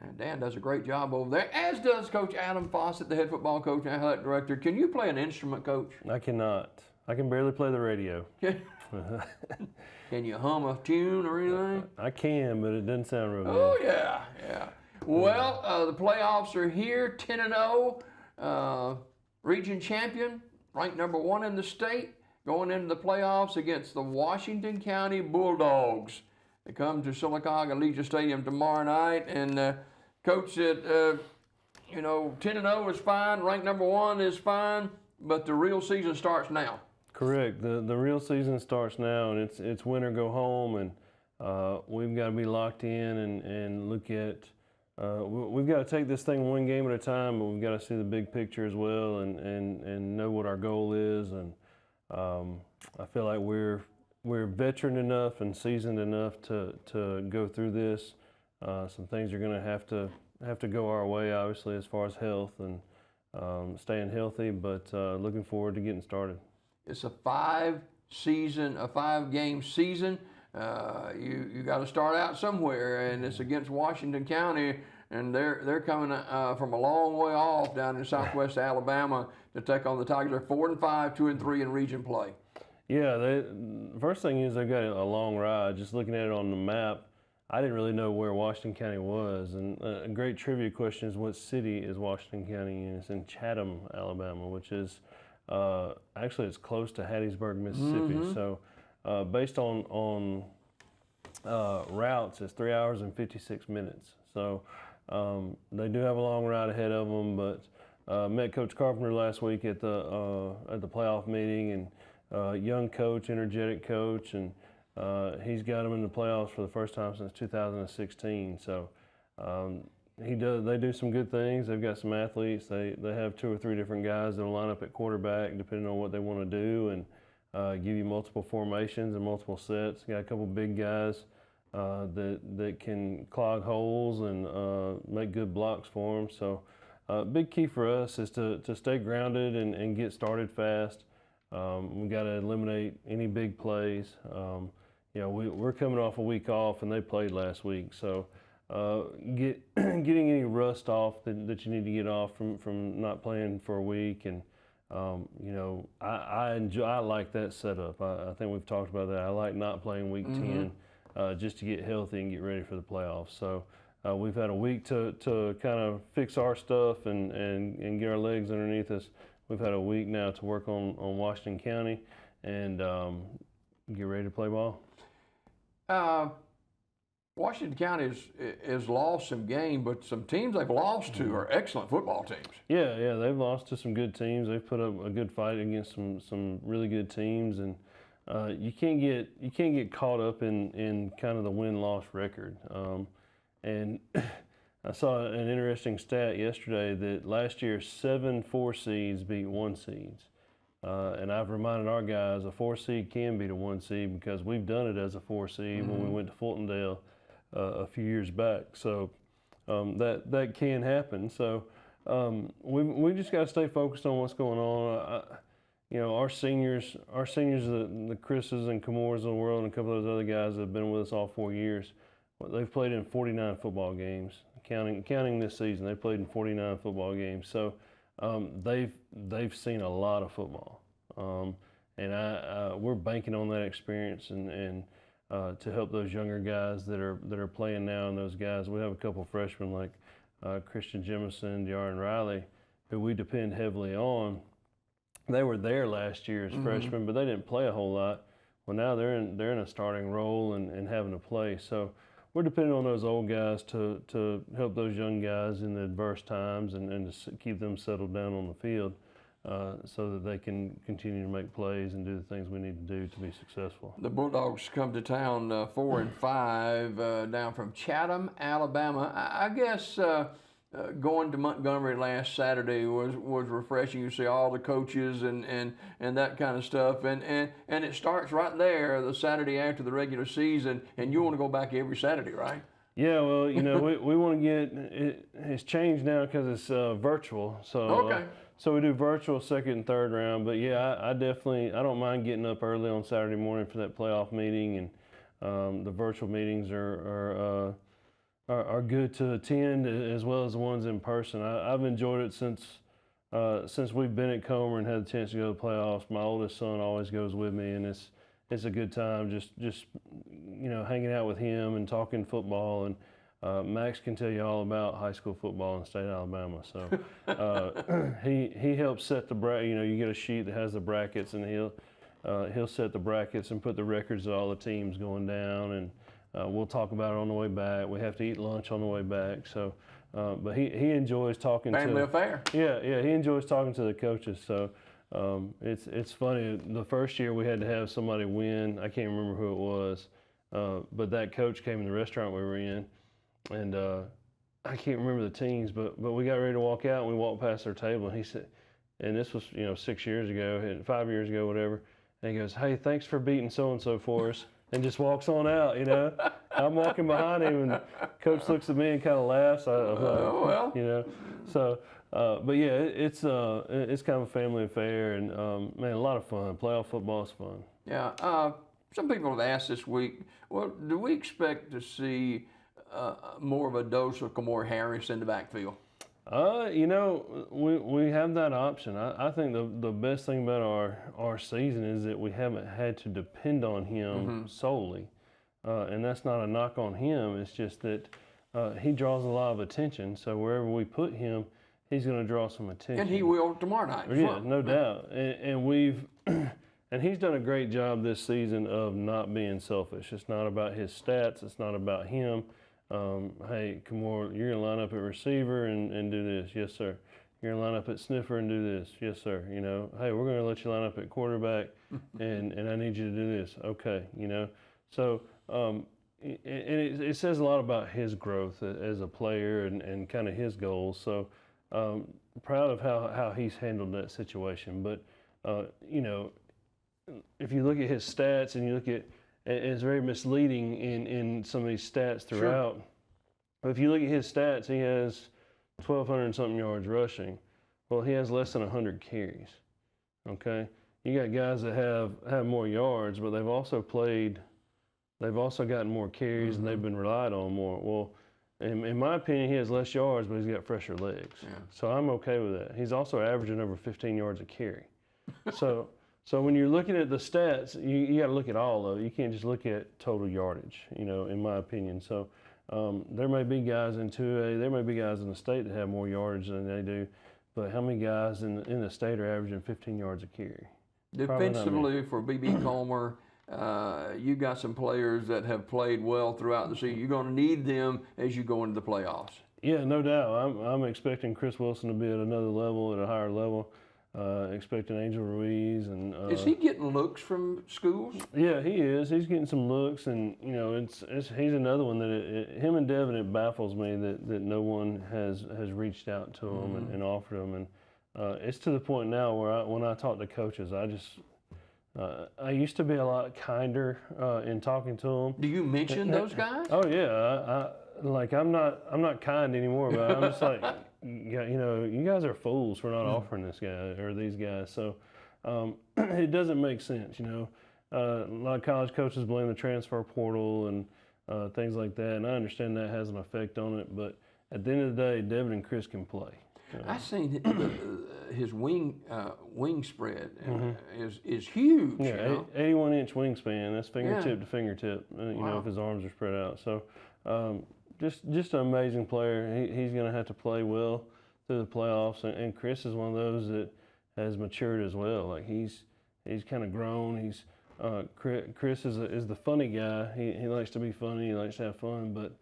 And Dan does a great job over there, as does Coach Adam Fossett, the head football coach and athletic director. Can you play an instrument, Coach? I cannot. I can barely play the radio. Can you hum a tune or anything? I can, but it doesn't sound real good. Oh, yeah. Well, the playoffs are here, 10-0, region champion, ranked number 1 in the state, going into the playoffs against the Washington County Bulldogs. They come to Sylacauga Legion Stadium tomorrow night, and Coach said, 10-0 is fine, ranked number 1 is fine, but the real season starts now. Correct. The real season starts now, and it's win or go home, and we've got to be locked in and look at. We've got to take this thing one game at a time, but we've got to see the big picture as well, and know what our goal is. And I feel like we're veteran enough and seasoned enough to go through this. Some things are going to have to go our way, obviously, as far as health and staying healthy. But looking forward to getting started. It's a 5-game season. You got to start out somewhere, and it's against Washington County, and they're coming from a long way off down in southwest Alabama to take on the Tigers. They're 4-5, 2-3 in region play. Yeah, the first thing is they've got a long ride. Just looking at it on the map, I didn't really know where Washington County was. And a great trivia question is, what city is Washington County in? It's in Chatham, Alabama, which is actually it's close to Hattiesburg, Mississippi. Mm-hmm. So based on routes, it's 3 hours and 56 minutes. So they do have a long ride ahead of them. But met Coach Carpenter last week at the playoff meeting, and young coach, energetic coach, and he's got them in the playoffs for the first time since 2016. So they do some good things. They've got some athletes. They have 2 or 3 different guys that'll line up at quarterback depending on what they want to do, and give you multiple formations and multiple sets. Got a couple big guys that can clog holes and make good blocks for them. So big key for us is to stay grounded and get started fast. We got to eliminate any big plays. We're coming off a week off, and they played last week. So getting any rust off that you need to get off from not playing for a week, and I like that setup. I think we've talked about that. I like not playing week 10 just to get healthy and get ready for the playoffs. So we've had a week to kind of fix our stuff and get our legs underneath us. We've had a week now to work on Washington County and get ready to play ball. Washington County has lost some games, but some teams they've lost to are excellent football teams. Yeah, they've lost to some good teams. They've put up a good fight against some really good teams, and you can't get caught up in kind of the win-loss record. And I saw an interesting stat yesterday that last year 7 4 seeds beat 1 seeds. And I've reminded our guys a 4 seed can beat a 1 seed because we've done it as a 4 seed when we went to Fultondale a few years back. So that can happen. So we just got to stay focused on what's going on. Our seniors, the Chris's and Camores of the world, and a couple of those other guys that have been with us all 4 years, they've played in 49 football games. Counting this season, they played in 49 football games. So they've seen a lot of football, and we're banking on that experience and to help those younger guys that are playing now. And those guys, we have a couple of freshmen like Christian Jemison, De'Aaron Riley, who we depend heavily on. They were there last year as freshmen, but they didn't play a whole lot. Well, now they're in a starting role and having to play. So we're depending on those old guys to help those young guys in the adverse times and to keep them settled down on the field so that they can continue to make plays and do the things we need to do to be successful. The Bulldogs come to town 4-5 down from Chatham, Alabama. I guess going to Montgomery last Saturday was refreshing. You see all the coaches and that kind of stuff, and it starts right there the Saturday after the regular season, and you want to go back every Saturday, right? Yeah, well, we want to get it. It's changed now because it's virtual. So okay. So we do virtual second and third round. But yeah, I don't mind getting up early on Saturday morning for that playoff meeting, and the virtual meetings are are good to attend as well as the ones in person. I've enjoyed it since we've been at Comer and had the chance to go to the playoffs. My oldest son always goes with me, and it's a good time just hanging out with him and talking football. And Max can tell you all about high school football in the state of Alabama. So he helps set the bracket. You get a sheet that has the brackets, and he'll set the brackets and put the records of all the teams going down, and we'll talk about it on the way back. We have to eat lunch on the way back. So, but he enjoys talking Family affair. Yeah, he enjoys talking to the coaches. So it's funny. The first year we had to have somebody win. I can't remember who it was, but that coach came in the restaurant we were in, and I can't remember the teams, but we got ready to walk out, and we walked past their table, and he said, and this was 6 years ago, 5 years ago, whatever. And he goes, "Hey, thanks for beating so and so for us," and just walks on out. I'm walking behind him, and Coach looks at me and kind of laughs. Oh well. So. But yeah, it's kind of a family affair, and man, a lot of fun. Playoff football is fun. Yeah. Some people have asked this week, well, do we expect to see more of a dose of Kamor Harris in the backfield? We have that option. I think the best thing about our season is that we haven't had to depend on him solely, and that's not a knock on him. It's just that he draws a lot of attention. So wherever we put him, he's going to draw some attention. And he will tomorrow night. Yeah, no doubt. And we've and he's done a great job this season of not being selfish. It's not about his stats. It's not about him. Hey, Kamor, you're going to line up at receiver and do this. Yes, sir. You're going to line up at sniffer and do this. Yes, sir. Hey, we're going to let you line up at quarterback and I need you to do this. Okay, So it says a lot about his growth as a player and kind of his goals. So proud of how he's handled that situation. But, if you look at his stats and you look at it's very misleading in some of these stats throughout. Sure. But if you look at his stats, he has 1,200 and something yards rushing. Well, he has less than 100 carries. Okay, you got guys that have more yards, but they've also gotten more carries and they've been relied on more. Well, in my opinion, he has less yards, but he's got fresher legs. Yeah. So I'm okay with that. He's also averaging over 15 yards a carry. So when you're looking at the stats, you got to look at all of it. You can't just look at total yardage, in my opinion. So there may be guys in 2A, there may be guys in the state that have more yardage than they do, but how many guys in the state are averaging 15 yards a carry? Defensively for B.B. Comer, you got some players that have played well throughout the season. You're going to need them as you go into the playoffs. Yeah, no doubt. I'm expecting Chris Wilson to be at another level, at a higher level. Expecting Angel Ruiz and is he getting looks from schools? Yeah, he is. He's getting some looks, and he's another one that him and Devin. It baffles me that no one has reached out to him and offered him, and it's to the point now where when I talk to coaches, I used to be a lot kinder in talking to them. Do you mention those guys? Oh yeah, I'm not kind anymore, but I'm just like. You guys are fools for not offering this guy or these guys. So it doesn't make sense. A lot of college coaches blame the transfer portal and things like that, and I understand that has an effect on it. But at the end of the day, Devin and Chris can play. I seen his wing spread is huge. Yeah, 81-inch wingspan. That's fingertip to fingertip. Wow. If his arms are spread out. So. Just an amazing player. He's going to have to play well through the playoffs, and Chris is one of those that has matured as well. Like he's kind of grown. Chris is the funny guy. He likes to be funny. He likes to have fun, but